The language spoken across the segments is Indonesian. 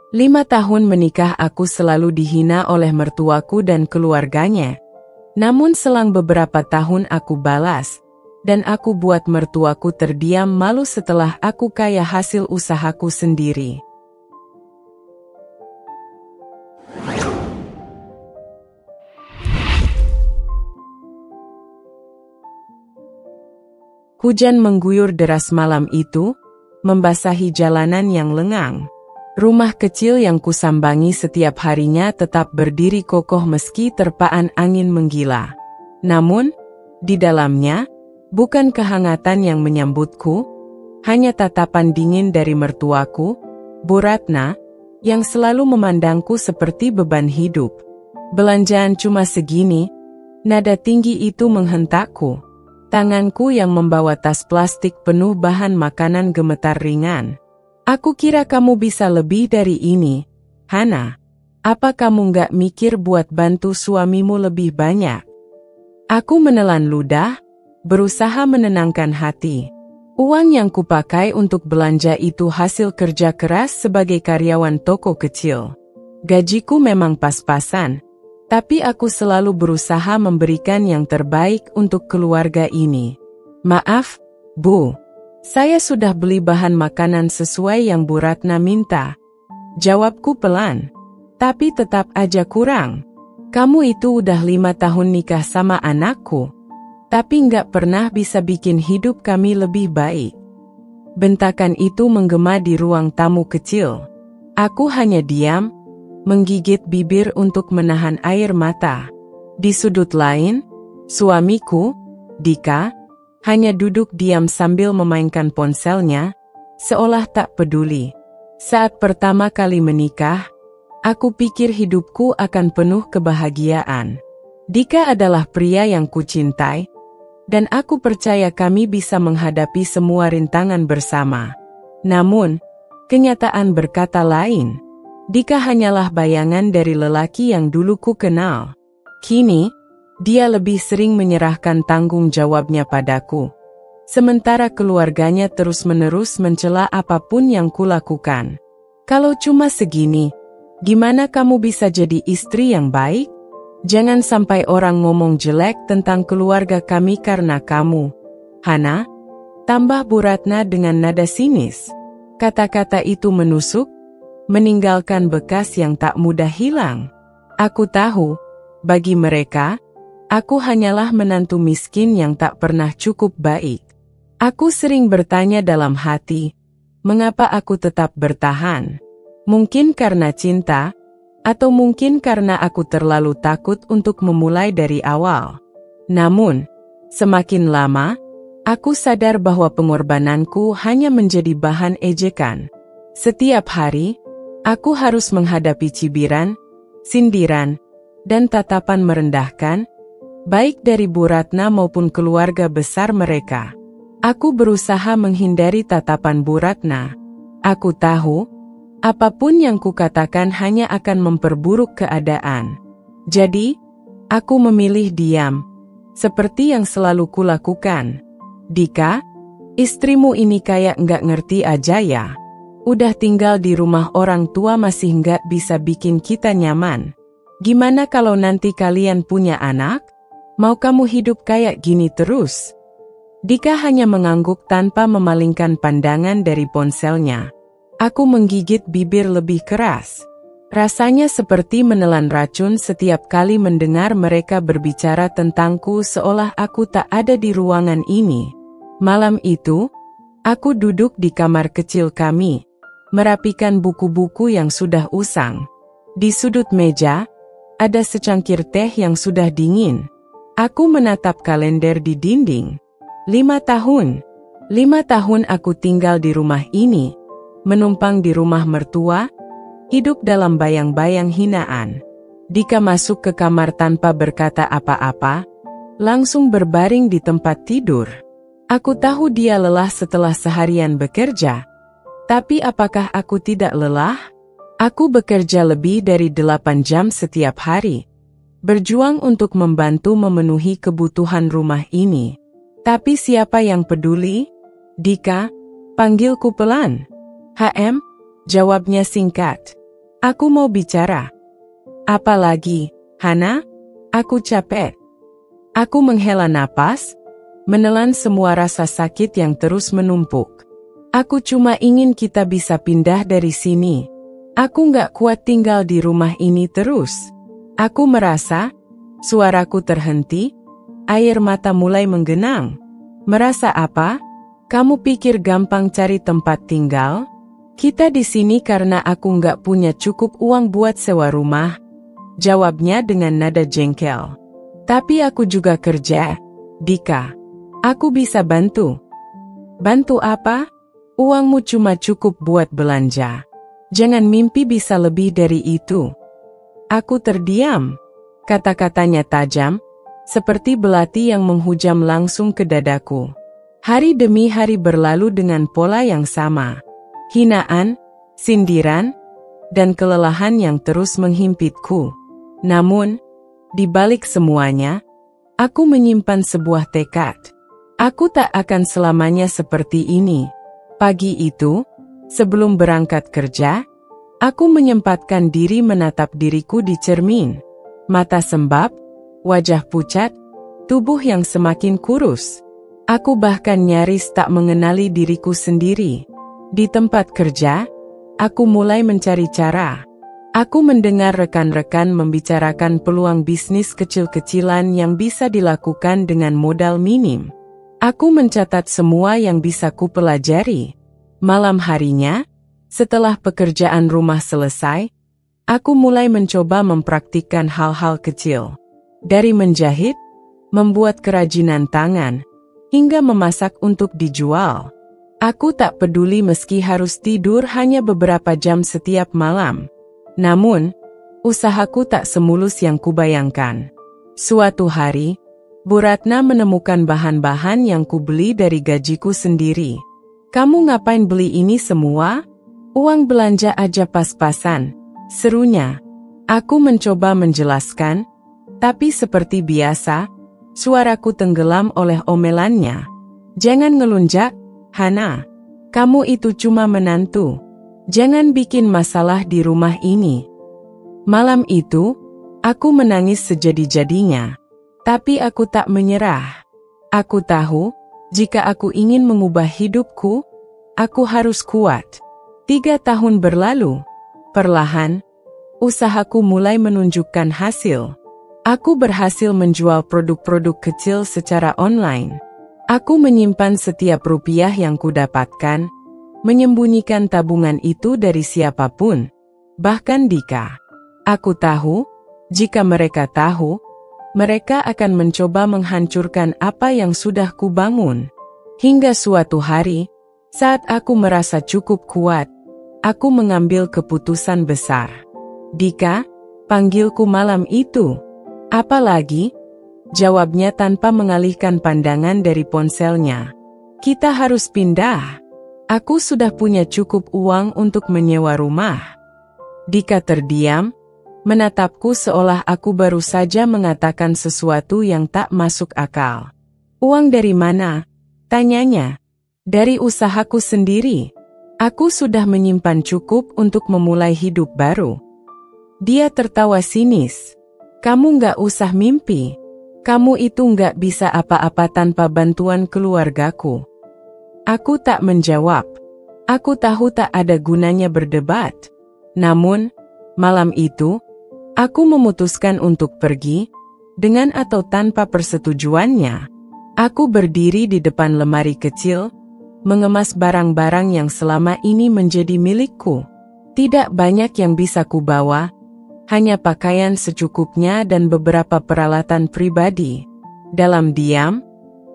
5 tahun menikah aku selalu dihina oleh mertuaku dan keluarganya. Namun selang beberapa tahun aku balas, dan aku buat mertuaku terdiam malu setelah aku kaya hasil usahaku sendiri. Hujan mengguyur deras malam itu, membasahi jalanan yang lengang. Rumah kecil yang kusambangi setiap harinya tetap berdiri kokoh meski terpaan angin menggila. Namun, di dalamnya, bukan kehangatan yang menyambutku, hanya tatapan dingin dari mertuaku, Bu Ratna, yang selalu memandangku seperti beban hidup. Belanjaan cuma segini, nada tinggi itu menghentakku. Tanganku yang membawa tas plastik penuh bahan makanan gemetar ringan. Aku kira kamu bisa lebih dari ini, Hana. Apa kamu nggak mikir buat bantu suamimu lebih banyak? Aku menelan ludah, berusaha menenangkan hati. Uang yang kupakai untuk belanja itu hasil kerja keras sebagai karyawan toko kecil. Gajiku memang pas-pasan. Tapi aku selalu berusaha memberikan yang terbaik untuk keluarga ini. Maaf, Bu. Saya sudah beli bahan makanan sesuai yang Bu Ratna minta. Jawabku pelan. Tapi tetap aja kurang. Kamu itu udah 5 tahun nikah sama anakku. Tapi nggak pernah bisa bikin hidup kami lebih baik. Bentakan itu menggema di ruang tamu kecil. Aku hanya diam, menggigit bibir untuk menahan air mata. Di sudut lain, suamiku, Dika, hanya duduk diam sambil memainkan ponselnya, seolah tak peduli. Saat pertama kali menikah, aku pikir hidupku akan penuh kebahagiaan. Dika adalah pria yang kucintai, dan aku percaya kami bisa menghadapi semua rintangan bersama. Namun, kenyataan berkata lain. Dika hanyalah bayangan dari lelaki yang dulu ku kenal. Kini, dia lebih sering menyerahkan tanggung jawabnya padaku. Sementara keluarganya terus-menerus mencela apapun yang kulakukan. Kalau cuma segini, gimana kamu bisa jadi istri yang baik? Jangan sampai orang ngomong jelek tentang keluarga kami karena kamu, Hana, tambah Bu Ratna dengan nada sinis. Kata-kata itu menusuk, meninggalkan bekas yang tak mudah hilang. Aku tahu, bagi mereka, aku hanyalah menantu miskin yang tak pernah cukup baik. Aku sering bertanya dalam hati, mengapa aku tetap bertahan? Mungkin karena cinta, atau mungkin karena aku terlalu takut untuk memulai dari awal. Namun, semakin lama, aku sadar bahwa pengorbananku hanya menjadi bahan ejekan. Setiap hari, aku harus menghadapi cibiran, sindiran, dan tatapan merendahkan, baik dari Bu Ratna maupun keluarga besar mereka. Aku berusaha menghindari tatapan Bu Ratna. Aku tahu, apapun yang kukatakan hanya akan memperburuk keadaan. Jadi, aku memilih diam, seperti yang selalu kulakukan. Dika, istrimu ini kayak nggak ngerti aja ya. Udah tinggal di rumah orang tua masih nggak bisa bikin kita nyaman. Gimana kalau nanti kalian punya anak? Mau kamu hidup kayak gini terus? Dika hanya mengangguk tanpa memalingkan pandangan dari ponselnya. Aku menggigit bibir lebih keras. Rasanya seperti menelan racun setiap kali mendengar mereka berbicara tentangku seolah aku tak ada di ruangan ini. Malam itu, aku duduk di kamar kecil kami, merapikan buku-buku yang sudah usang. Di sudut meja, ada secangkir teh yang sudah dingin. Aku menatap kalender di dinding. 5 tahun. 5 tahun aku tinggal di rumah ini, menumpang di rumah mertua, hidup dalam bayang-bayang hinaan. Dika masuk ke kamar tanpa berkata apa-apa, langsung berbaring di tempat tidur. Aku tahu dia lelah setelah seharian bekerja. Tapi apakah aku tidak lelah? Aku bekerja lebih dari 8 jam setiap hari. Berjuang untuk membantu memenuhi kebutuhan rumah ini. Tapi siapa yang peduli? Dika, panggilku pelan. HM, jawabnya singkat. Aku mau bicara. Apa lagi, Hana? Aku capek. Aku menghela napas, menelan semua rasa sakit yang terus menumpuk. Aku cuma ingin kita bisa pindah dari sini. Aku nggak kuat tinggal di rumah ini terus. Aku merasa, suaraku terhenti, air mata mulai menggenang. Merasa apa? Kamu pikir gampang cari tempat tinggal? Kita di sini karena aku nggak punya cukup uang buat sewa rumah, jawabnya dengan nada jengkel. Tapi aku juga kerja, Dika. Aku bisa bantu. Bantu apa? Uangmu cuma cukup buat belanja. Jangan mimpi bisa lebih dari itu. Aku terdiam. Kata-katanya tajam, seperti belati yang menghujam langsung ke dadaku. Hari demi hari berlalu dengan pola yang sama. Hinaan, sindiran, dan kelelahan yang terus menghimpitku. Namun, di balik semuanya, aku menyimpan sebuah tekad. Aku tak akan selamanya seperti ini. Pagi itu, sebelum berangkat kerja, aku menyempatkan diri menatap diriku di cermin. Mata sembab, wajah pucat, tubuh yang semakin kurus. Aku bahkan nyaris tak mengenali diriku sendiri. Di tempat kerja, aku mulai mencari cara. Aku mendengar rekan-rekan membicarakan peluang bisnis kecil-kecilan yang bisa dilakukan dengan modal minim. Aku mencatat semua yang bisa kupelajari. Malam harinya, setelah pekerjaan rumah selesai, aku mulai mencoba mempraktikkan hal-hal kecil. Dari menjahit, membuat kerajinan tangan, hingga memasak untuk dijual. Aku tak peduli meski harus tidur hanya beberapa jam setiap malam. Namun, usahaku tak semulus yang kubayangkan. Suatu hari, Bu Ratna menemukan bahan-bahan yang kubeli dari gajiku sendiri. "Kamu ngapain beli ini semua? Uang belanja aja pas-pasan," serunya. Aku mencoba menjelaskan, tapi seperti biasa, suaraku tenggelam oleh omelannya. "Jangan ngelunjak, Hana. Kamu itu cuma menantu. Jangan bikin masalah di rumah ini." Malam itu, aku menangis sejadi-jadinya. Tapi aku tak menyerah. Aku tahu, jika aku ingin mengubah hidupku, aku harus kuat. 3 tahun berlalu. Perlahan, usahaku mulai menunjukkan hasil. Aku berhasil menjual produk-produk kecil secara online. Aku menyimpan setiap rupiah yang kudapatkan, menyembunyikan tabungan itu dari siapapun, bahkan Dika. Aku tahu, jika mereka tahu, mereka akan mencoba menghancurkan apa yang sudah kubangun. Hingga suatu hari, saat aku merasa cukup kuat, aku mengambil keputusan besar. "Dika, panggilku malam itu." "Apa lagi?" jawabnya tanpa mengalihkan pandangan dari ponselnya. "Kita harus pindah. Aku sudah punya cukup uang untuk menyewa rumah." Dika terdiam, menatapku seolah aku baru saja mengatakan sesuatu yang tak masuk akal. "Uang dari mana?" tanyanya. "Dari usahaku sendiri. Aku sudah menyimpan cukup untuk memulai hidup baru." Dia tertawa sinis. "Kamu nggak usah mimpi. Kamu itu nggak bisa apa-apa tanpa bantuan keluargaku." Aku tak menjawab. Aku tahu tak ada gunanya berdebat. Namun, malam itu, aku memutuskan untuk pergi, dengan atau tanpa persetujuannya. Aku berdiri di depan lemari kecil, mengemas barang-barang yang selama ini menjadi milikku. Tidak banyak yang bisa kubawa, hanya pakaian secukupnya dan beberapa peralatan pribadi. Dalam diam,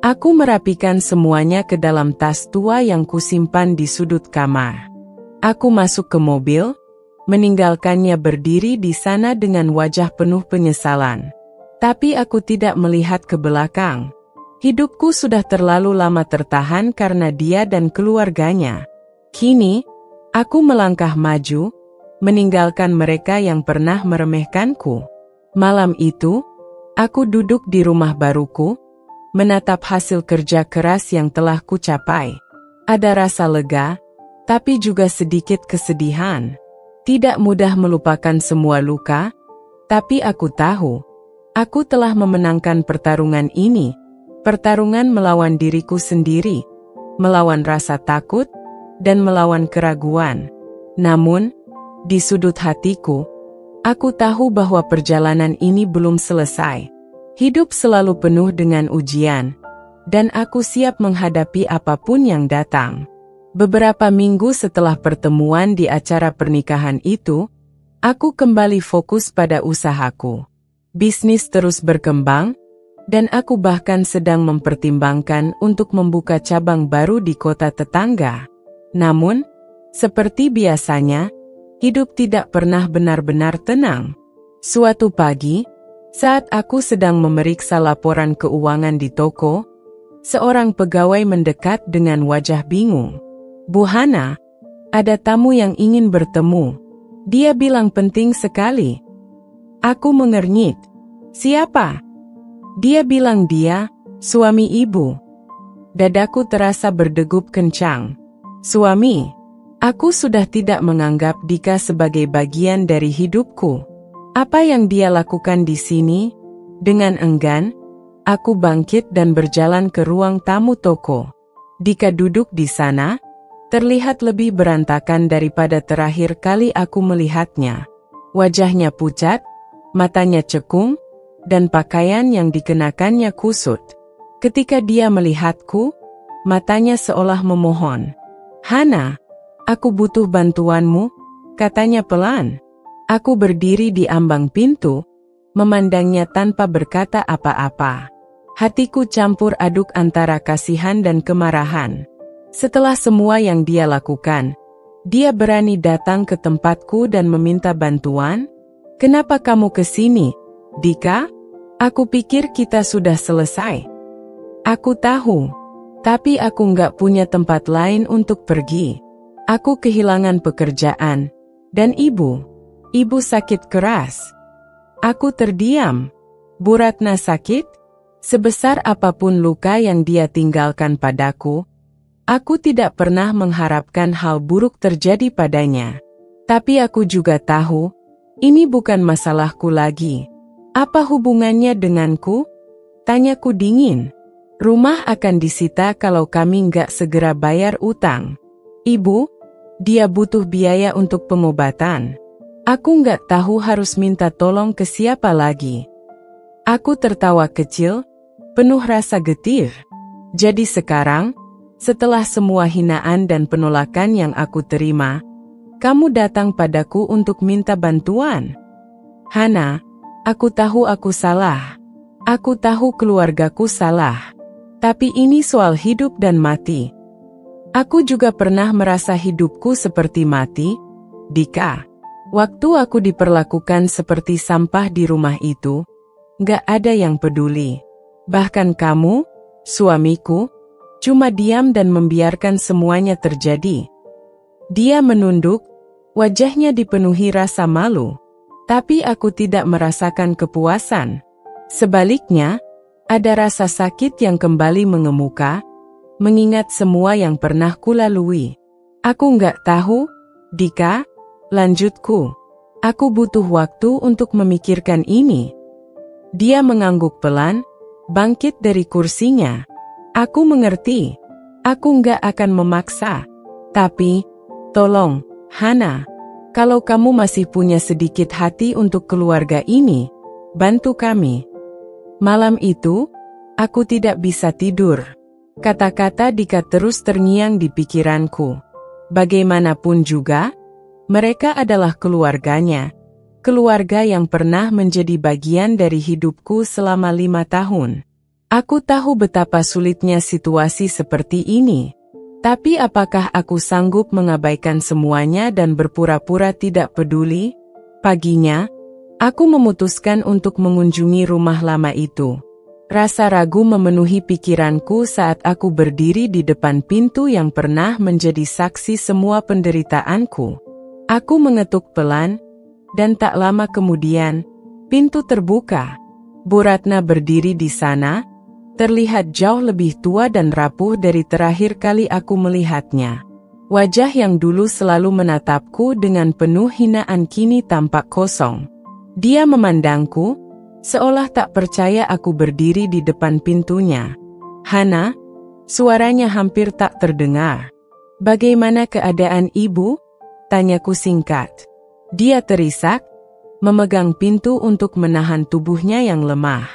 aku merapikan semuanya ke dalam tas tua yang kusimpan di sudut kamar. Aku masuk ke mobil, meninggalkannya berdiri di sana dengan wajah penuh penyesalan. Tapi aku tidak melihat ke belakang. Hidupku sudah terlalu lama tertahan karena dia dan keluarganya. Kini, aku melangkah maju, meninggalkan mereka yang pernah meremehkanku. Malam itu, aku duduk di rumah baruku, menatap hasil kerja keras yang telah kucapai. Ada rasa lega, tapi juga sedikit kesedihan. Tidak mudah melupakan semua luka, tapi aku tahu, aku telah memenangkan pertarungan ini, pertarungan melawan diriku sendiri, melawan rasa takut, dan melawan keraguan. Namun, di sudut hatiku, aku tahu bahwa perjalanan ini belum selesai. Hidup selalu penuh dengan ujian, dan aku siap menghadapi apapun yang datang. Beberapa minggu setelah pertemuan di acara pernikahan itu, aku kembali fokus pada usahaku. Bisnis terus berkembang, dan aku bahkan sedang mempertimbangkan untuk membuka cabang baru di kota tetangga. Namun, seperti biasanya, hidup tidak pernah benar-benar tenang. Suatu pagi, saat aku sedang memeriksa laporan keuangan di toko, seorang pegawai mendekat dengan wajah bingung. "Bu Hana, ada tamu yang ingin bertemu. Dia bilang penting sekali." Aku mengernyit. "Siapa?" Dia bilang dia, suami ibu. Dadaku terasa berdegup kencang. Suami? Aku sudah tidak menganggap Dika sebagai bagian dari hidupku. Apa yang dia lakukan di sini? Dengan enggan, aku bangkit dan berjalan ke ruang tamu toko. Dika duduk di sana, terlihat lebih berantakan daripada terakhir kali aku melihatnya. Wajahnya pucat, matanya cekung, dan pakaian yang dikenakannya kusut. Ketika dia melihatku, matanya seolah memohon. "Hana, aku butuh bantuanmu," katanya pelan. Aku berdiri di ambang pintu, memandangnya tanpa berkata apa-apa. Hatiku campur aduk antara kasihan dan kemarahan. Setelah semua yang dia lakukan, dia berani datang ke tempatku dan meminta bantuan? "Kenapa kamu ke sini, Dika? Aku pikir kita sudah selesai." Aku tahu, tapi aku nggak punya tempat lain untuk pergi. Aku kehilangan pekerjaan, dan ibu sakit keras. Aku terdiam. Bu Ratna sakit? Sebesar apapun luka yang dia tinggalkan padaku, aku tidak pernah mengharapkan hal buruk terjadi padanya. Tapi aku juga tahu, ini bukan masalahku lagi. "Apa hubungannya denganku?" tanyaku dingin. "Rumah akan disita kalau kami nggak segera bayar utang." "Ibu, dia butuh biaya untuk pengobatan." Aku nggak tahu harus minta tolong ke siapa lagi. Aku tertawa kecil, penuh rasa getir. Jadi sekarang, setelah semua hinaan dan penolakan yang aku terima, kamu datang padaku untuk minta bantuan? Hana, aku tahu aku salah. Aku tahu keluargaku salah. Tapi ini soal hidup dan mati. Aku juga pernah merasa hidupku seperti mati, Dika. Waktu aku diperlakukan seperti sampah di rumah itu, gak ada yang peduli. Bahkan kamu, suamiku, cuma diam dan membiarkan semuanya terjadi. Dia menunduk, wajahnya dipenuhi rasa malu. Tapi aku tidak merasakan kepuasan. Sebaliknya, ada rasa sakit yang kembali mengemuka, mengingat semua yang pernah kulalui. Aku nggak tahu, Dika, lanjutku. Aku butuh waktu untuk memikirkan ini. Dia mengangguk pelan, bangkit dari kursinya. Aku mengerti. Aku nggak akan memaksa. Tapi, tolong, Hana, kalau kamu masih punya sedikit hati untuk keluarga ini, bantu kami. Malam itu, aku tidak bisa tidur. Kata-kata Dika terus terngiang di pikiranku. Bagaimanapun juga, mereka adalah keluarganya. Keluarga yang pernah menjadi bagian dari hidupku selama 5 tahun. Aku tahu betapa sulitnya situasi seperti ini. Tapi apakah aku sanggup mengabaikan semuanya dan berpura-pura tidak peduli? Paginya, aku memutuskan untuk mengunjungi rumah lama itu. Rasa ragu memenuhi pikiranku saat aku berdiri di depan pintu yang pernah menjadi saksi semua penderitaanku. Aku mengetuk pelan, dan tak lama kemudian, pintu terbuka. Bu Ratna berdiri di sana, terlihat jauh lebih tua dan rapuh dari terakhir kali aku melihatnya. Wajah yang dulu selalu menatapku dengan penuh hinaan kini tampak kosong. Dia memandangku, seolah tak percaya aku berdiri di depan pintunya. "Hana?" Suaranya hampir tak terdengar. "Bagaimana keadaan ibu?" tanyaku singkat. Dia terisak, memegang pintu untuk menahan tubuhnya yang lemah.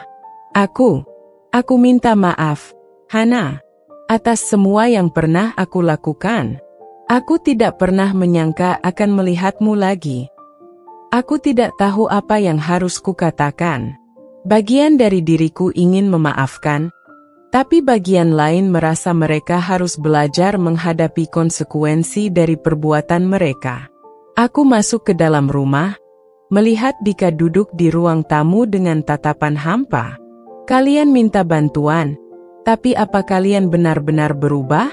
Aku minta maaf, Hana, atas semua yang pernah aku lakukan. Aku tidak pernah menyangka akan melihatmu lagi. Aku tidak tahu apa yang harus kukatakan. Bagian dari diriku ingin memaafkan, tapi bagian lain merasa mereka harus belajar menghadapi konsekuensi dari perbuatan mereka. Aku masuk ke dalam rumah, melihat Dika duduk di ruang tamu dengan tatapan hampa. "Kalian minta bantuan, tapi apa kalian benar-benar berubah?"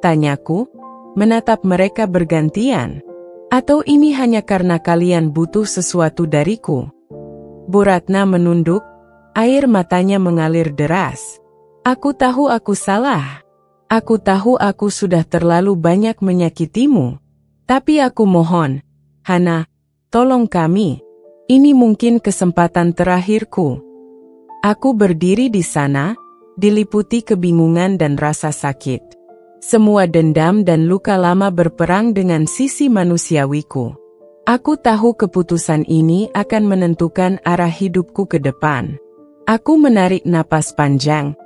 tanyaku, menatap mereka bergantian. "Atau ini hanya karena kalian butuh sesuatu dariku?" Bu Ratna menunduk, air matanya mengalir deras. "Aku tahu aku salah. Aku tahu aku sudah terlalu banyak menyakitimu. Tapi aku mohon, Hana, tolong kami. Ini mungkin kesempatan terakhirku." Aku berdiri di sana, diliputi kebingungan dan rasa sakit. Semua dendam dan luka lama berperang dengan sisi manusiawiku. Aku tahu keputusan ini akan menentukan arah hidupku ke depan. Aku menarik napas panjang,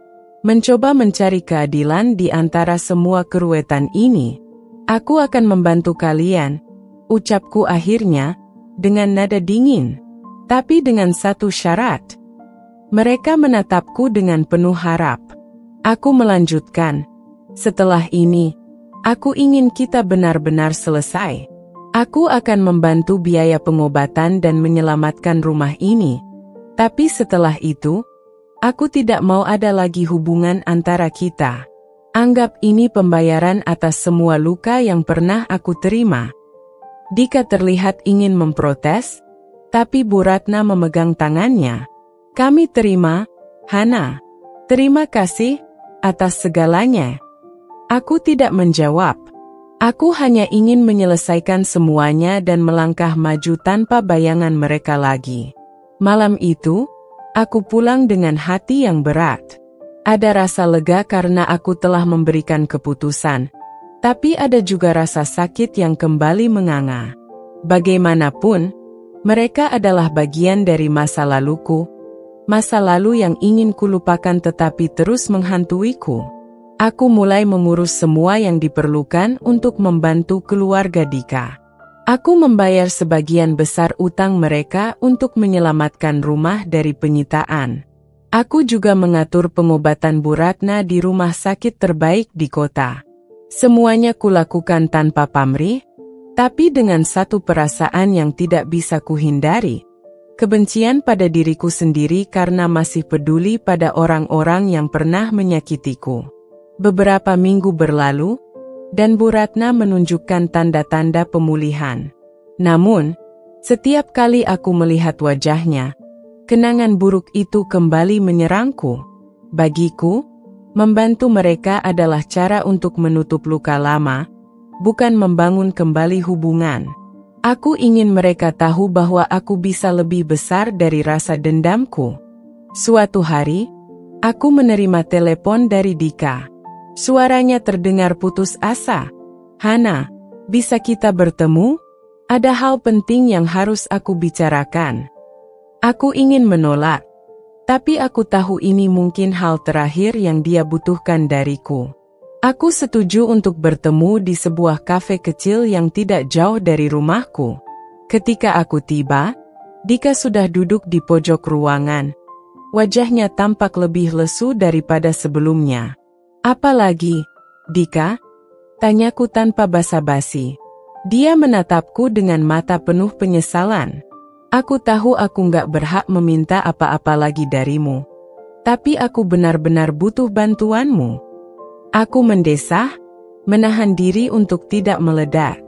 mencoba mencari keadilan di antara semua keruwetan ini. "Aku akan membantu kalian," ucapku akhirnya, dengan nada dingin. "Tapi dengan satu syarat." Mereka menatapku dengan penuh harap. Aku melanjutkan, "Setelah ini, aku ingin kita benar-benar selesai. Aku akan membantu biaya pengobatan dan menyelamatkan rumah ini. Tapi setelah itu, aku tidak mau ada lagi hubungan antara kita. Anggap ini pembayaran atas semua luka yang pernah aku terima." Dika terlihat ingin memprotes, tapi Bu Ratna memegang tangannya. "Kami terima, Hana. Terima kasih atas segalanya." Aku tidak menjawab. Aku hanya ingin menyelesaikan semuanya dan melangkah maju tanpa bayangan mereka lagi. Malam itu, aku pulang dengan hati yang berat. Ada rasa lega karena aku telah memberikan keputusan, tapi ada juga rasa sakit yang kembali menganga. Bagaimanapun, mereka adalah bagian dari masa laluku, masa lalu yang ingin kulupakan tetapi terus menghantuiku. Aku mulai mengurus semua yang diperlukan untuk membantu keluarga Dika. Aku membayar sebagian besar utang mereka untuk menyelamatkan rumah dari penyitaan. Aku juga mengatur pengobatan Bu Ratna di rumah sakit terbaik di kota. Semuanya kulakukan tanpa pamrih, tapi dengan satu perasaan yang tidak bisa kuhindari. Kebencian pada diriku sendiri karena masih peduli pada orang-orang yang pernah menyakitiku. Beberapa minggu berlalu, dan Bu Ratna menunjukkan tanda-tanda pemulihan. Namun, setiap kali aku melihat wajahnya, kenangan buruk itu kembali menyerangku. Bagiku, membantu mereka adalah cara untuk menutup luka lama, bukan membangun kembali hubungan. Aku ingin mereka tahu bahwa aku bisa lebih besar dari rasa dendamku. Suatu hari, aku menerima telepon dari Dika. Suaranya terdengar putus asa. "Hana, bisa kita bertemu? Ada hal penting yang harus aku bicarakan." Aku ingin menolak, tapi aku tahu ini mungkin hal terakhir yang dia butuhkan dariku. Aku setuju untuk bertemu di sebuah kafe kecil yang tidak jauh dari rumahku. Ketika aku tiba, Dika sudah duduk di pojok ruangan. Wajahnya tampak lebih lesu daripada sebelumnya. "Apa lagi, Dika?" tanyaku tanpa basa-basi. Dia menatapku dengan mata penuh penyesalan. "Aku tahu aku nggak berhak meminta apa-apa lagi darimu. Tapi aku benar-benar butuh bantuanmu." Aku mendesah, menahan diri untuk tidak meledak.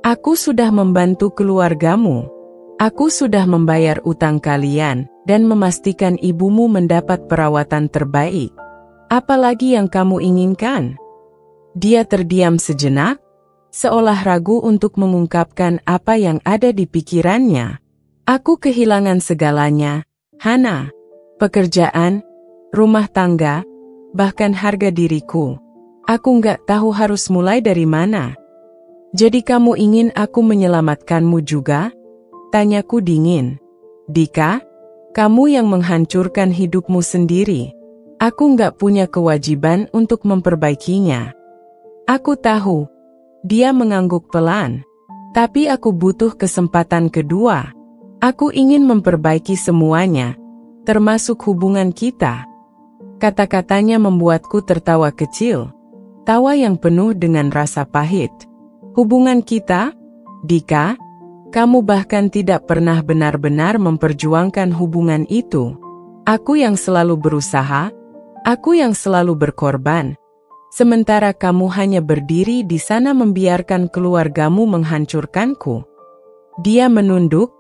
"Aku sudah membantu keluargamu. Aku sudah membayar utang kalian, dan memastikan ibumu mendapat perawatan terbaik. Apalagi yang kamu inginkan?" Dia terdiam sejenak, seolah ragu untuk mengungkapkan apa yang ada di pikirannya. Aku kehilangan segalanya, Hana. Pekerjaan, rumah tangga, bahkan harga diriku. Aku nggak tahu harus mulai dari mana. Jadi kamu ingin aku menyelamatkanmu juga? Tanyaku dingin. Dika, kamu yang menghancurkan hidupmu sendiri. Aku nggak punya kewajiban untuk memperbaikinya. Aku tahu. Dia mengangguk pelan. Tapi aku butuh kesempatan kedua. Aku ingin memperbaiki semuanya, termasuk hubungan kita. Kata-katanya membuatku tertawa kecil. Tawa yang penuh dengan rasa pahit. Hubungan kita? Dika? Kamu bahkan tidak pernah benar-benar memperjuangkan hubungan itu. Aku yang selalu berusaha, aku yang selalu berkorban. Sementara kamu hanya berdiri di sana membiarkan keluargamu menghancurkanku. Dia menunduk,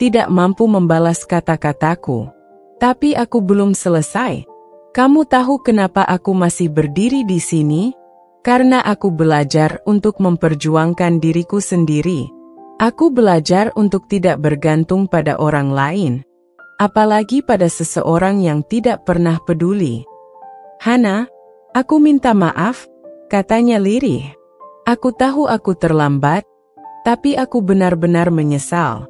tidak mampu membalas kata-kataku. Tapi aku belum selesai. Kamu tahu kenapa aku masih berdiri di sini? Karena aku belajar untuk memperjuangkan diriku sendiri. Aku belajar untuk tidak bergantung pada orang lain, apalagi pada seseorang yang tidak pernah peduli. Hana, aku minta maaf, katanya lirih. Aku tahu aku terlambat, tapi aku benar-benar menyesal.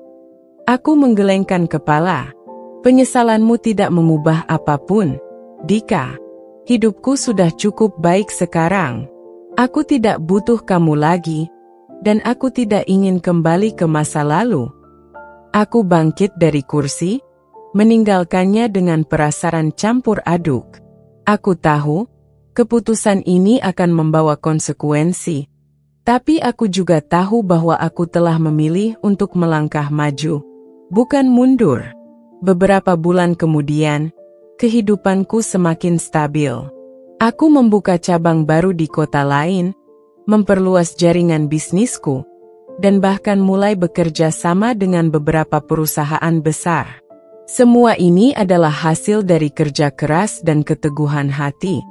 Aku menggelengkan kepala. Penyesalanmu tidak mengubah apapun, Dika. Hidupku sudah cukup baik sekarang. Aku tidak butuh kamu lagi. Dan aku tidak ingin kembali ke masa lalu. Aku bangkit dari kursi, meninggalkannya dengan perasaan campur aduk. Aku tahu, keputusan ini akan membawa konsekuensi. Tapi aku juga tahu bahwa aku telah memilih untuk melangkah maju, bukan mundur. Beberapa bulan kemudian, kehidupanku semakin stabil. Aku membuka cabang baru di kota lain, memperluas jaringan bisnisku, dan bahkan mulai bekerja sama dengan beberapa perusahaan besar. Semua ini adalah hasil dari kerja keras dan keteguhan hati,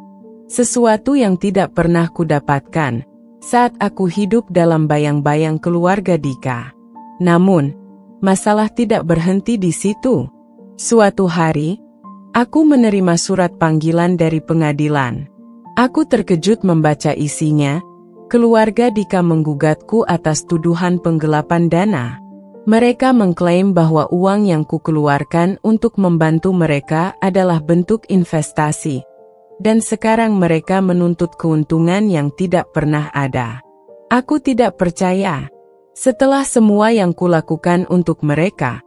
sesuatu yang tidak pernah kudapatkan saat aku hidup dalam bayang-bayang keluarga Dika. Namun, masalah tidak berhenti di situ. Suatu hari, aku menerima surat panggilan dari pengadilan. Aku terkejut membaca isinya. Keluarga Dika menggugatku atas tuduhan penggelapan dana. Mereka mengklaim bahwa uang yang kukeluarkan untuk membantu mereka adalah bentuk investasi. Dan sekarang mereka menuntut keuntungan yang tidak pernah ada. Aku tidak percaya. Setelah semua yang kulakukan untuk mereka,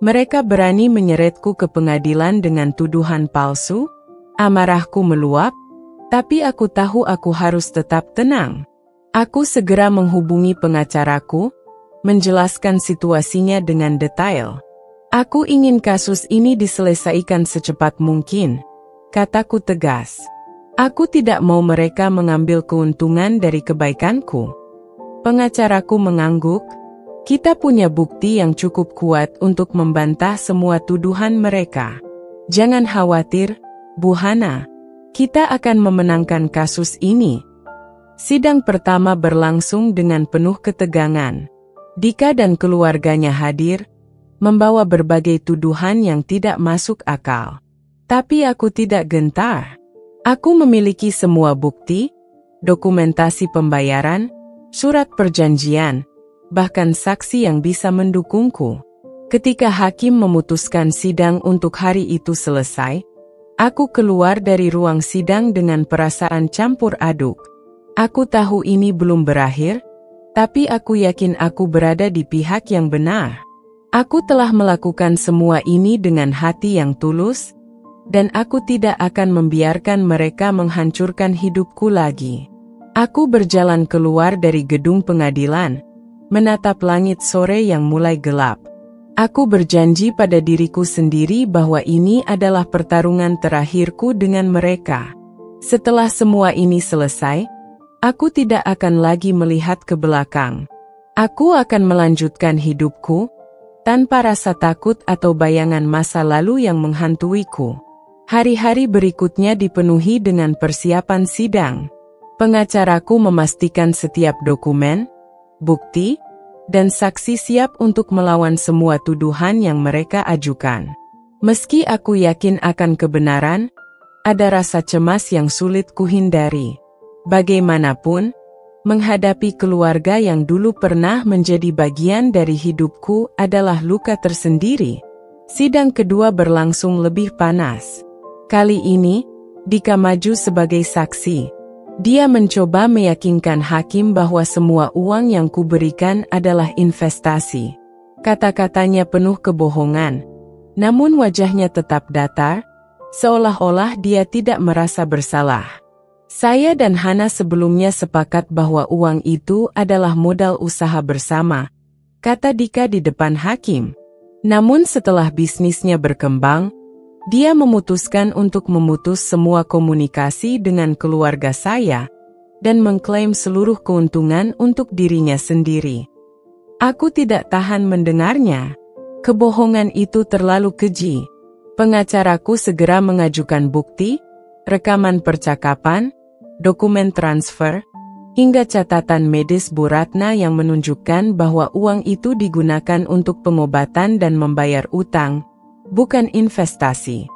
mereka berani menyeretku ke pengadilan dengan tuduhan palsu? Amarahku meluap, tapi aku tahu aku harus tetap tenang. Aku segera menghubungi pengacaraku, menjelaskan situasinya dengan detail. Aku ingin kasus ini diselesaikan secepat mungkin, kataku tegas. Aku tidak mau mereka mengambil keuntungan dari kebaikanku. Pengacaraku mengangguk. Kita punya bukti yang cukup kuat untuk membantah semua tuduhan mereka. Jangan khawatir, Bu Hana. Kita akan memenangkan kasus ini. Sidang pertama berlangsung dengan penuh ketegangan. Dika dan keluarganya hadir, membawa berbagai tuduhan yang tidak masuk akal. Tapi aku tidak gentar. Aku memiliki semua bukti, dokumentasi pembayaran, surat perjanjian, bahkan saksi yang bisa mendukungku. Ketika hakim memutuskan sidang untuk hari itu selesai, aku keluar dari ruang sidang dengan perasaan campur aduk. Aku tahu ini belum berakhir, tapi aku yakin aku berada di pihak yang benar. Aku telah melakukan semua ini dengan hati yang tulus, dan aku tidak akan membiarkan mereka menghancurkan hidupku lagi. Aku berjalan keluar dari gedung pengadilan, menatap langit sore yang mulai gelap. Aku berjanji pada diriku sendiri bahwa ini adalah pertarungan terakhirku dengan mereka. Setelah semua ini selesai, aku tidak akan lagi melihat ke belakang. Aku akan melanjutkan hidupku, tanpa rasa takut atau bayangan masa lalu yang menghantuiku. Hari-hari berikutnya dipenuhi dengan persiapan sidang. Pengacaraku memastikan setiap dokumen, bukti, dan saksi siap untuk melawan semua tuduhan yang mereka ajukan. Meski aku yakin akan kebenaran, ada rasa cemas yang sulit kuhindari. Bagaimanapun, menghadapi keluarga yang dulu pernah menjadi bagian dari hidupku adalah luka tersendiri. Sidang kedua berlangsung lebih panas. Kali ini, Dika maju sebagai saksi. Dia mencoba meyakinkan hakim bahwa semua uang yang kuberikan adalah investasi. Kata-katanya penuh kebohongan, namun wajahnya tetap datar, seolah-olah dia tidak merasa bersalah. Saya dan Hana sebelumnya sepakat bahwa uang itu adalah modal usaha bersama, kata Dika di depan hakim. Namun setelah bisnisnya berkembang, dia memutuskan untuk memutus semua komunikasi dengan keluarga saya dan mengklaim seluruh keuntungan untuk dirinya sendiri. Aku tidak tahan mendengarnya. Kebohongan itu terlalu keji. Pengacaraku segera mengajukan bukti, rekaman percakapan, dokumen transfer, hingga catatan medis Bu Ratna yang menunjukkan bahwa uang itu digunakan untuk pengobatan dan membayar utang, bukan investasi.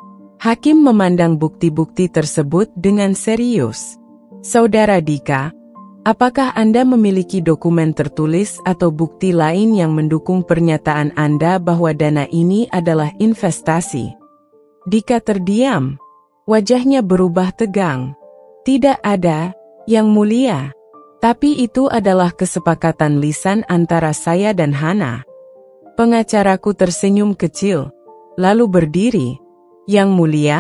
Hakim memandang bukti-bukti tersebut dengan serius. Saudara Dika, apakah Anda memiliki dokumen tertulis atau bukti lain yang mendukung pernyataan Anda bahwa dana ini adalah investasi? Dika terdiam. Wajahnya berubah tegang. Tidak ada, Yang Mulia. Tapi itu adalah kesepakatan lisan antara saya dan Hana. Pengacaraku tersenyum kecil, lalu berdiri. Yang Mulia,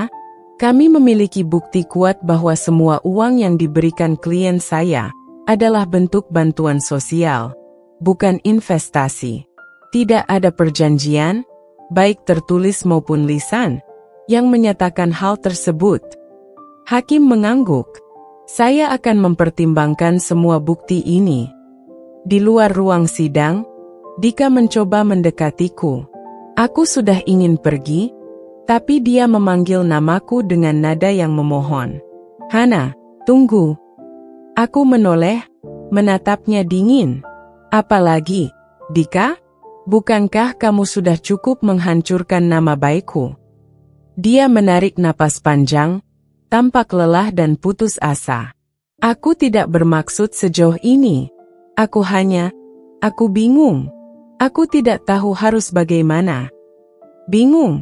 kami memiliki bukti kuat bahwa semua uang yang diberikan klien saya adalah bentuk bantuan sosial, bukan investasi. Tidak ada perjanjian, baik tertulis maupun lisan, yang menyatakan hal tersebut. Hakim mengangguk. Saya akan mempertimbangkan semua bukti ini. Di luar ruang sidang, Dika mencoba mendekatiku. Aku sudah ingin pergi, tapi dia memanggil namaku dengan nada yang memohon. Hana, tunggu. Aku menoleh, menatapnya dingin. Apalagi, Dika? Bukankah kamu sudah cukup menghancurkan nama baikku? Dia menarik napas panjang, tampak lelah dan putus asa. Aku tidak bermaksud sejauh ini. Aku bingung. Aku tidak tahu harus bagaimana. Bingung.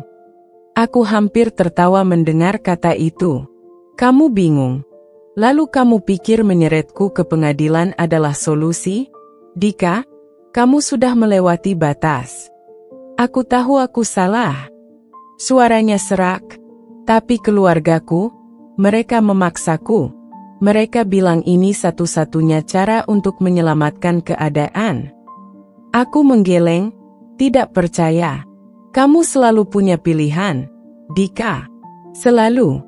Aku hampir tertawa mendengar kata itu. Kamu bingung. Lalu kamu pikir menyeretku ke pengadilan adalah solusi? Dika, kamu sudah melewati batas. Aku tahu aku salah. Suaranya serak. Tapi keluargaku, mereka memaksaku. Mereka bilang ini satu-satunya cara untuk menyelamatkan keadaan. Aku menggeleng, tidak percaya. Kamu selalu punya pilihan, Dika. Selalu.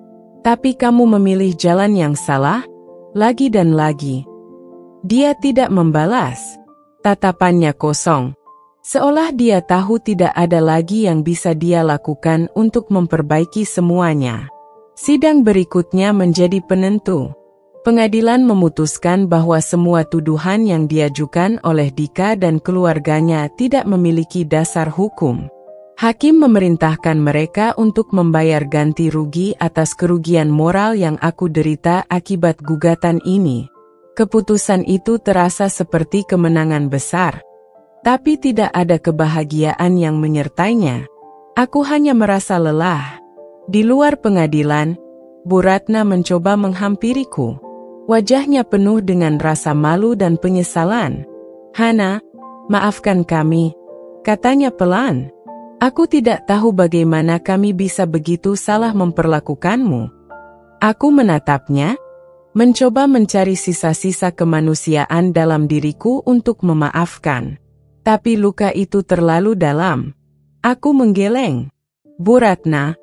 Tapi kamu memilih jalan yang salah, lagi dan lagi. Dia tidak membalas. Tatapannya kosong. Seolah dia tahu tidak ada lagi yang bisa dia lakukan untuk memperbaiki semuanya. Sidang berikutnya menjadi penentu. Pengadilan memutuskan bahwa semua tuduhan yang diajukan oleh Dika dan keluarganya tidak memiliki dasar hukum. Hakim memerintahkan mereka untuk membayar ganti rugi atas kerugian moral yang aku derita akibat gugatan ini. Keputusan itu terasa seperti kemenangan besar, tapi tidak ada kebahagiaan yang menyertainya. Aku hanya merasa lelah. Di luar pengadilan, Bu Ratna mencoba menghampiriku. Wajahnya penuh dengan rasa malu dan penyesalan. Hana, maafkan kami, katanya pelan. Aku tidak tahu bagaimana kami bisa begitu salah memperlakukanmu. Aku menatapnya, mencoba mencari sisa-sisa kemanusiaan dalam diriku untuk memaafkan. Tapi luka itu terlalu dalam. Aku menggeleng. Bu Ratna,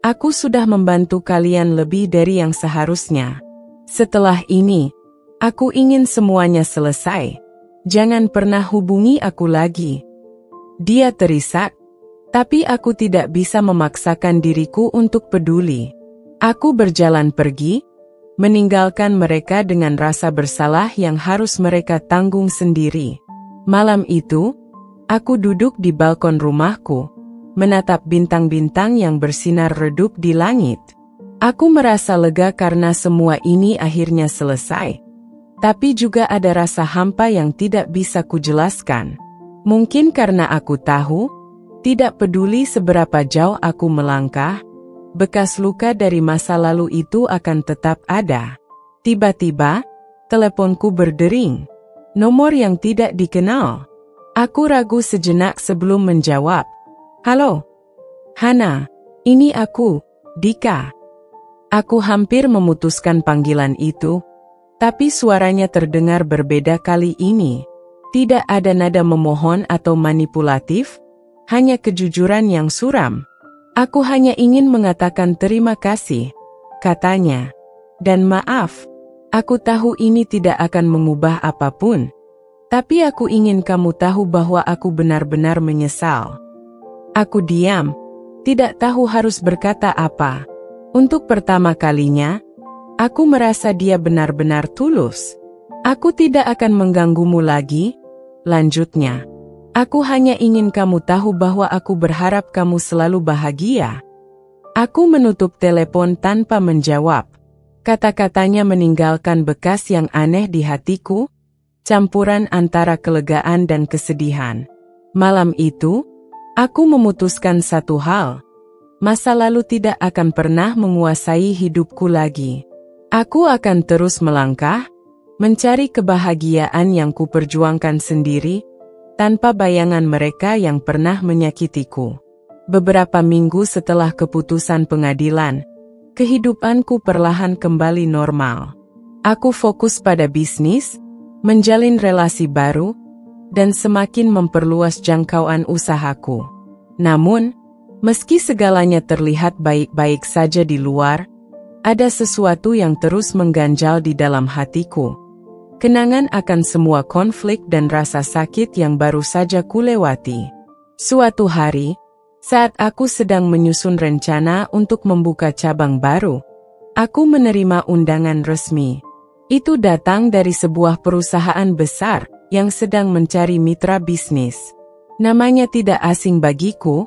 aku sudah membantu kalian lebih dari yang seharusnya. Setelah ini, aku ingin semuanya selesai. Jangan pernah hubungi aku lagi. Dia terisak, tapi aku tidak bisa memaksakan diriku untuk peduli. Aku berjalan pergi, meninggalkan mereka dengan rasa bersalah yang harus mereka tanggung sendiri. Malam itu, aku duduk di balkon rumahku, menatap bintang-bintang yang bersinar redup di langit. Aku merasa lega karena semua ini akhirnya selesai. Tapi juga ada rasa hampa yang tidak bisa kujelaskan. Mungkin karena aku tahu, tidak peduli seberapa jauh aku melangkah, bekas luka dari masa lalu itu akan tetap ada. Tiba-tiba, teleponku berdering. Nomor yang tidak dikenal. Aku ragu sejenak sebelum menjawab. Halo, Hana, ini aku, Dika. Aku hampir memutuskan panggilan itu, tapi suaranya terdengar berbeda kali ini. Tidak ada nada memohon atau manipulatif, hanya kejujuran yang suram. Aku hanya ingin mengatakan terima kasih, katanya. Dan maaf. Aku tahu ini tidak akan mengubah apapun, tapi aku ingin kamu tahu bahwa aku benar-benar menyesal. Aku diam, tidak tahu harus berkata apa. Untuk pertama kalinya, aku merasa dia benar-benar tulus. Aku tidak akan mengganggumu lagi, lanjutnya. Aku hanya ingin kamu tahu bahwa aku berharap kamu selalu bahagia. Aku menutup telepon tanpa menjawab. Kata-katanya meninggalkan bekas yang aneh di hatiku, campuran antara kelegaan dan kesedihan. Malam itu, aku memutuskan satu hal. Masa lalu tidak akan pernah menguasai hidupku lagi. Aku akan terus melangkah, mencari kebahagiaan yang kuperjuangkan sendiri, tanpa bayangan mereka yang pernah menyakitiku. Beberapa minggu setelah keputusan pengadilan, kehidupanku perlahan kembali normal. Aku fokus pada bisnis, menjalin relasi baru, dan semakin memperluas jangkauan usahaku. Namun, meski segalanya terlihat baik-baik saja di luar, ada sesuatu yang terus mengganjal di dalam hatiku. Kenangan akan semua konflik dan rasa sakit yang baru saja kulewati. Suatu hari, saat aku sedang menyusun rencana untuk membuka cabang baru, aku menerima undangan resmi. Itu datang dari sebuah perusahaan besar yang sedang mencari mitra bisnis. Namanya tidak asing bagiku,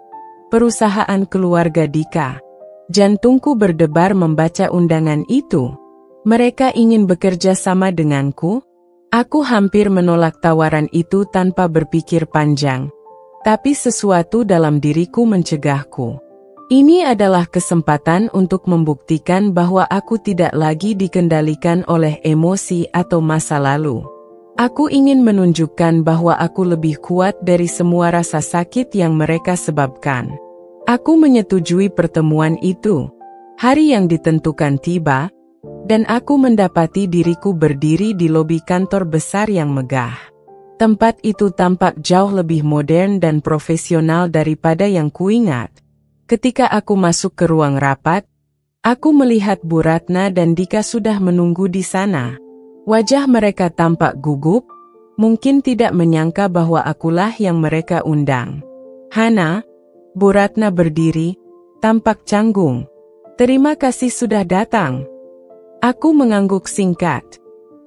perusahaan keluarga Dika. Jantungku berdebar membaca undangan itu. Mereka ingin bekerja sama denganku. Aku hampir menolak tawaran itu tanpa berpikir panjang. Tapi sesuatu dalam diriku mencegahku. Ini adalah kesempatan untuk membuktikan bahwa aku tidak lagi dikendalikan oleh emosi atau masa lalu. Aku ingin menunjukkan bahwa aku lebih kuat dari semua rasa sakit yang mereka sebabkan. Aku menyetujui pertemuan itu. Hari yang ditentukan tiba, dan aku mendapati diriku berdiri di lobi kantor besar yang megah. Tempat itu tampak jauh lebih modern dan profesional daripada yang kuingat. Ketika aku masuk ke ruang rapat, aku melihat Bu Ratna dan Dika sudah menunggu di sana. Wajah mereka tampak gugup, mungkin tidak menyangka bahwa akulah yang mereka undang. Hana, Bu Ratna berdiri, tampak canggung. Terima kasih sudah datang. Aku mengangguk singkat.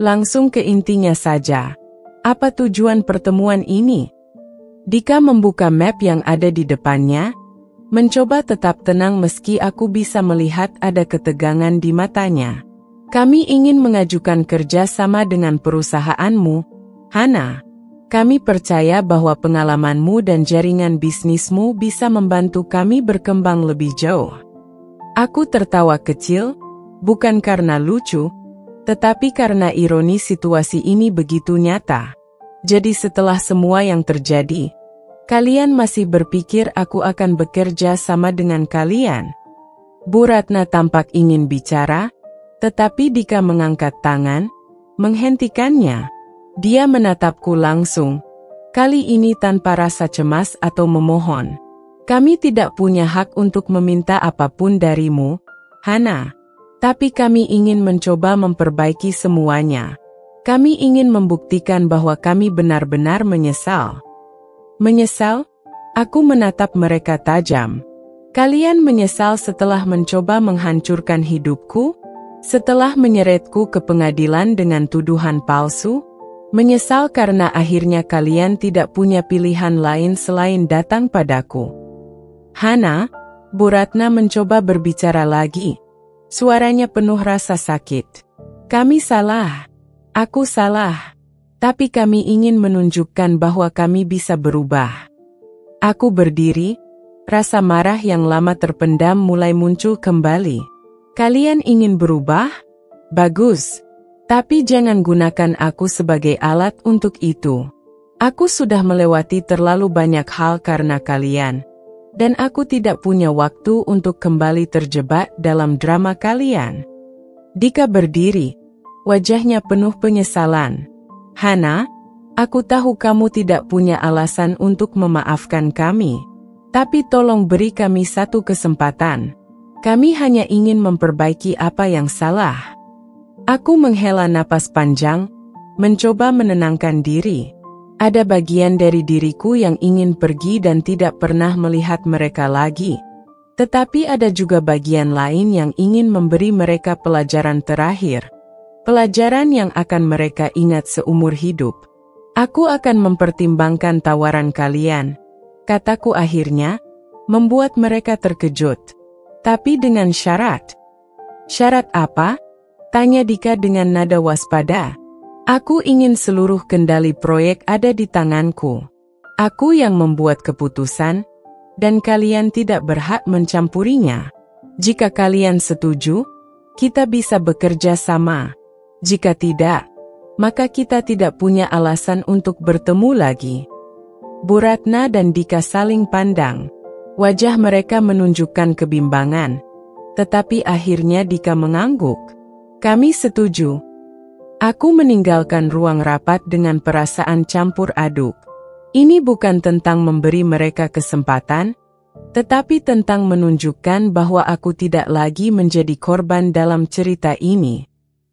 Langsung ke intinya saja. Apa tujuan pertemuan ini? Dika membuka map yang ada di depannya, mencoba tetap tenang meski aku bisa melihat ada ketegangan di matanya. Kami ingin mengajukan kerja sama dengan perusahaanmu, Hana. Kami percaya bahwa pengalamanmu dan jaringan bisnismu bisa membantu kami berkembang lebih jauh. Aku tertawa kecil, bukan karena lucu, tetapi karena ironi situasi ini begitu nyata. Jadi setelah semua yang terjadi, kalian masih berpikir aku akan bekerja sama dengan kalian? Bu Ratna tampak ingin bicara, tetapi Dika mengangkat tangan, menghentikannya. Dia menatapku langsung, kali ini tanpa rasa cemas atau memohon. Kami tidak punya hak untuk meminta apapun darimu, Hana. Tapi kami ingin mencoba memperbaiki semuanya. Kami ingin membuktikan bahwa kami benar-benar menyesal. Menyesal? Aku menatap mereka tajam. Kalian menyesal setelah mencoba menghancurkan hidupku? Setelah menyeretku ke pengadilan dengan tuduhan palsu? Menyesal karena akhirnya kalian tidak punya pilihan lain selain datang padaku. Hana, Bu Ratna mencoba berbicara lagi. Suaranya penuh rasa sakit. Kami salah. Aku salah. Tapi kami ingin menunjukkan bahwa kami bisa berubah. Aku berdiri. Rasa marah yang lama terpendam mulai muncul kembali. Kalian ingin berubah? Bagus. Tapi jangan gunakan aku sebagai alat untuk itu. Aku sudah melewati terlalu banyak hal karena kalian. Dan aku tidak punya waktu untuk kembali terjebak dalam drama kalian. Dika berdiri. Wajahnya penuh penyesalan. Hana, aku tahu kamu tidak punya alasan untuk memaafkan kami. Tapi tolong beri kami satu kesempatan. Kami hanya ingin memperbaiki apa yang salah. Aku menghela napas panjang, mencoba menenangkan diri. Ada bagian dari diriku yang ingin pergi dan tidak pernah melihat mereka lagi. Tetapi ada juga bagian lain yang ingin memberi mereka pelajaran terakhir. Pelajaran yang akan mereka ingat seumur hidup. Aku akan mempertimbangkan tawaran kalian, kataku akhirnya, membuat mereka terkejut. Tapi dengan syarat. Syarat apa? Tanya Dika dengan nada waspada. Aku ingin seluruh kendali proyek ada di tanganku. Aku yang membuat keputusan, dan kalian tidak berhak mencampurinya. Jika kalian setuju, kita bisa bekerja sama. Jika tidak, maka kita tidak punya alasan untuk bertemu lagi. Bu Ratna dan Dika saling pandang. Wajah mereka menunjukkan kebimbangan. Tetapi akhirnya Dika mengangguk. Kami setuju. Aku meninggalkan ruang rapat dengan perasaan campur aduk. Ini bukan tentang memberi mereka kesempatan, tetapi tentang menunjukkan bahwa aku tidak lagi menjadi korban dalam cerita ini.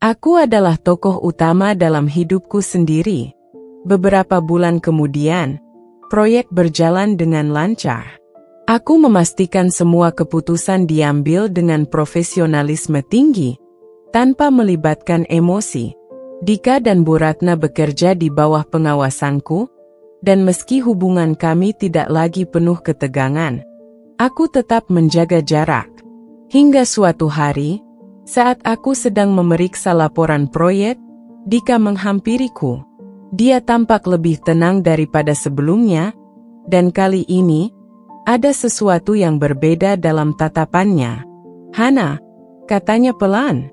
Aku adalah tokoh utama dalam hidupku sendiri. Beberapa bulan kemudian, proyek berjalan dengan lancar. Aku memastikan semua keputusan diambil dengan profesionalisme tinggi, tanpa melibatkan emosi. Dika dan Bu Ratna bekerja di bawah pengawasanku, dan meski hubungan kami tidak lagi penuh ketegangan, aku tetap menjaga jarak. Hingga suatu hari, saat aku sedang memeriksa laporan proyek, Dika menghampiriku. Dia tampak lebih tenang daripada sebelumnya, dan kali ini, ada sesuatu yang berbeda dalam tatapannya. Hana, katanya pelan.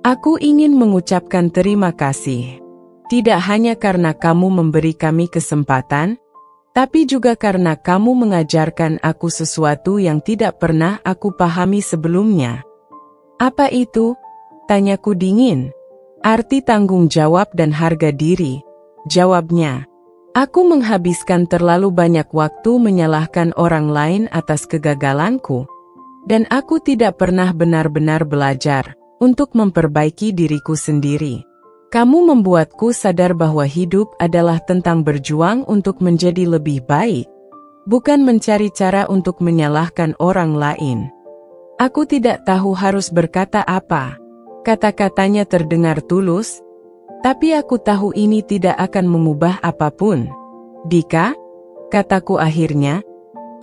Aku ingin mengucapkan terima kasih. Tidak hanya karena kamu memberi kami kesempatan, tapi juga karena kamu mengajarkan aku sesuatu yang tidak pernah aku pahami sebelumnya. Apa itu? Tanyaku dingin. Arti tanggung jawab dan harga diri, jawabnya. Aku menghabiskan terlalu banyak waktu menyalahkan orang lain atas kegagalanku, dan aku tidak pernah benar-benar belajar untuk memperbaiki diriku sendiri. Kamu membuatku sadar bahwa hidup adalah tentang berjuang untuk menjadi lebih baik, bukan mencari cara untuk menyalahkan orang lain. Aku tidak tahu harus berkata apa. Kata-katanya terdengar tulus, tapi aku tahu ini tidak akan mengubah apapun. Dika, kataku akhirnya,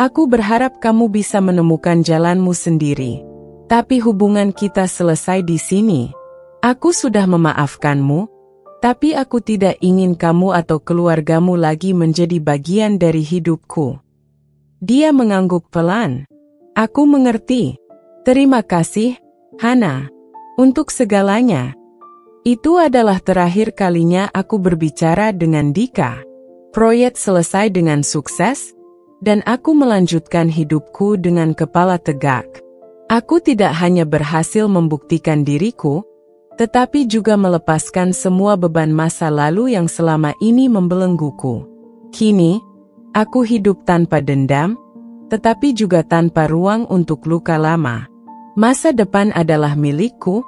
aku berharap kamu bisa menemukan jalanmu sendiri. Tapi hubungan kita selesai di sini. Aku sudah memaafkanmu, tapi aku tidak ingin kamu atau keluargamu lagi menjadi bagian dari hidupku. Dia mengangguk pelan. Aku mengerti. Terima kasih, Hana, untuk segalanya. Itu adalah terakhir kalinya aku berbicara dengan Dika. Proyek selesai dengan sukses, dan aku melanjutkan hidupku dengan kepala tegak. Aku tidak hanya berhasil membuktikan diriku, tetapi juga melepaskan semua beban masa lalu yang selama ini membelengguku. Kini, aku hidup tanpa dendam, tetapi juga tanpa ruang untuk luka lama. Masa depan adalah milikku,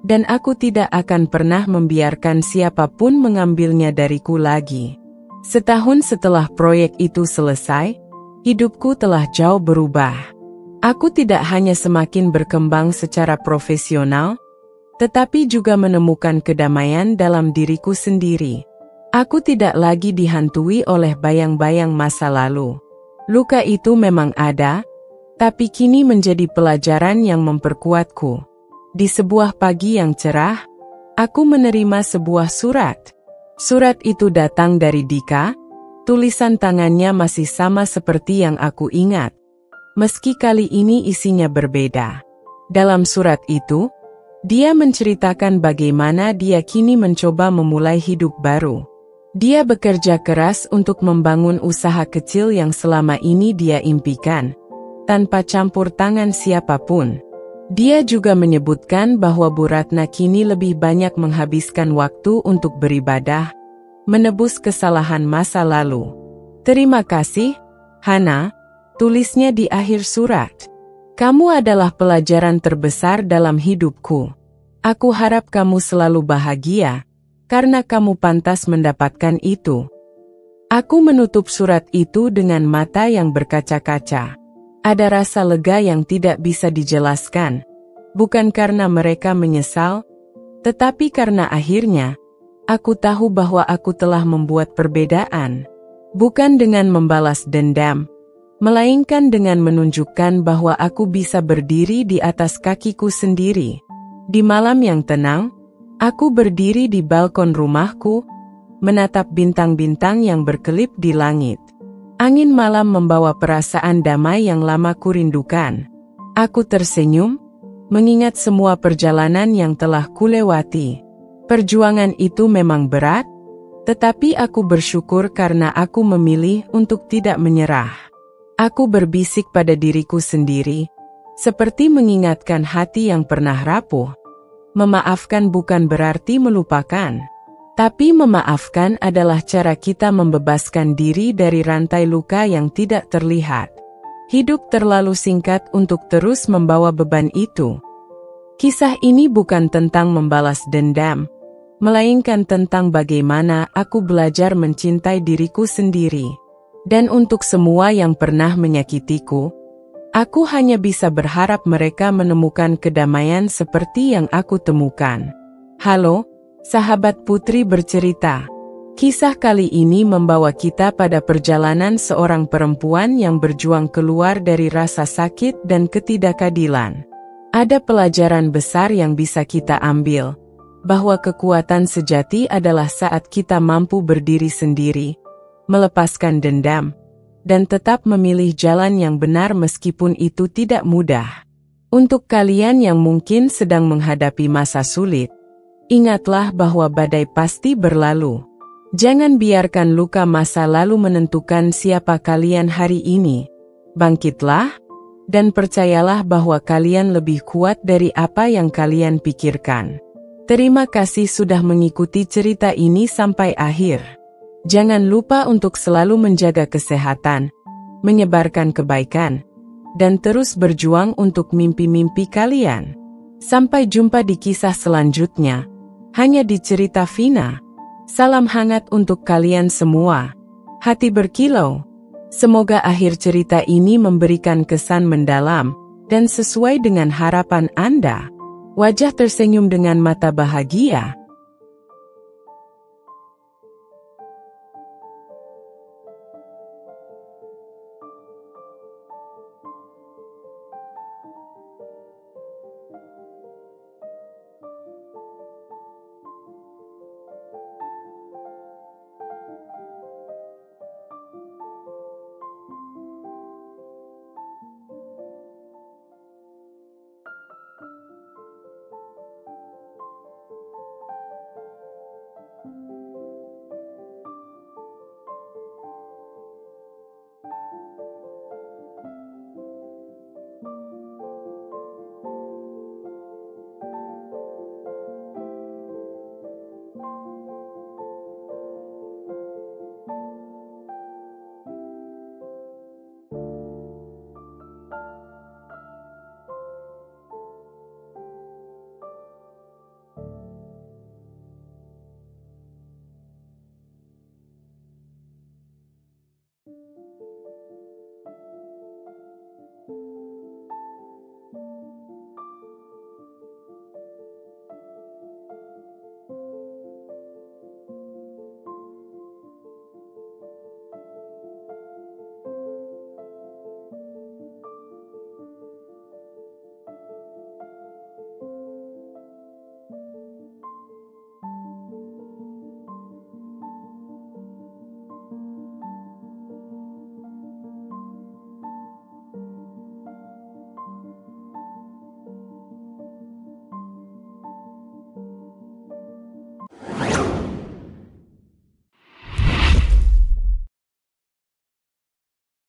dan aku tidak akan pernah membiarkan siapapun mengambilnya dariku lagi. Setahun setelah proyek itu selesai, hidupku telah jauh berubah. Aku tidak hanya semakin berkembang secara profesional, tetapi juga menemukan kedamaian dalam diriku sendiri. Aku tidak lagi dihantui oleh bayang-bayang masa lalu. Luka itu memang ada, tapi kini menjadi pelajaran yang memperkuatku. Di sebuah pagi yang cerah, aku menerima sebuah surat. Surat itu datang dari Dika. Tulisan tangannya masih sama seperti yang aku ingat. Meski kali ini isinya berbeda. Dalam surat itu, dia menceritakan bagaimana dia kini mencoba memulai hidup baru. Dia bekerja keras untuk membangun usaha kecil yang selama ini dia impikan, tanpa campur tangan siapapun. Dia juga menyebutkan bahwa Bu Ratna kini lebih banyak menghabiskan waktu untuk beribadah, menebus kesalahan masa lalu. Terima kasih, Hana, tulisnya di akhir surat. Kamu adalah pelajaran terbesar dalam hidupku. Aku harap kamu selalu bahagia, karena kamu pantas mendapatkan itu. Aku menutup surat itu dengan mata yang berkaca-kaca. Ada rasa lega yang tidak bisa dijelaskan, bukan karena mereka menyesal, tetapi karena akhirnya, aku tahu bahwa aku telah membuat perbedaan. Bukan dengan membalas dendam, melainkan dengan menunjukkan bahwa aku bisa berdiri di atas kakiku sendiri. Di malam yang tenang, aku berdiri di balkon rumahku, menatap bintang-bintang yang berkelip di langit. Angin malam membawa perasaan damai yang lama kurindukan. Aku tersenyum, mengingat semua perjalanan yang telah kulewati. Perjuangan itu memang berat, tetapi aku bersyukur karena aku memilih untuk tidak menyerah. Aku berbisik pada diriku sendiri, seperti mengingatkan hati yang pernah rapuh. Memaafkan bukan berarti melupakan, tapi memaafkan adalah cara kita membebaskan diri dari rantai luka yang tidak terlihat. Hidup terlalu singkat untuk terus membawa beban itu. Kisah ini bukan tentang membalas dendam, melainkan tentang bagaimana aku belajar mencintai diriku sendiri. Dan untuk semua yang pernah menyakitiku, aku hanya bisa berharap mereka menemukan kedamaian seperti yang aku temukan. Halo, sahabat Putri Bercerita. Kisah kali ini membawa kita pada perjalanan seorang perempuan yang berjuang keluar dari rasa sakit dan ketidakadilan. Ada pelajaran besar yang bisa kita ambil, bahwa kekuatan sejati adalah saat kita mampu berdiri sendiri, melepaskan dendam, dan tetap memilih jalan yang benar meskipun itu tidak mudah. Untuk kalian yang mungkin sedang menghadapi masa sulit, ingatlah bahwa badai pasti berlalu. Jangan biarkan luka masa lalu menentukan siapa kalian hari ini. Bangkitlah, dan percayalah bahwa kalian lebih kuat dari apa yang kalian pikirkan. Terima kasih sudah mengikuti cerita ini sampai akhir. Jangan lupa untuk selalu menjaga kesehatan, menyebarkan kebaikan, dan terus berjuang untuk mimpi-mimpi kalian. Sampai jumpa di kisah selanjutnya, hanya di Cerita Vina. Salam hangat untuk kalian semua. Hati berkilau. Semoga akhir cerita ini memberikan kesan mendalam, dan sesuai dengan harapan Anda. Wajah tersenyum dengan mata bahagia.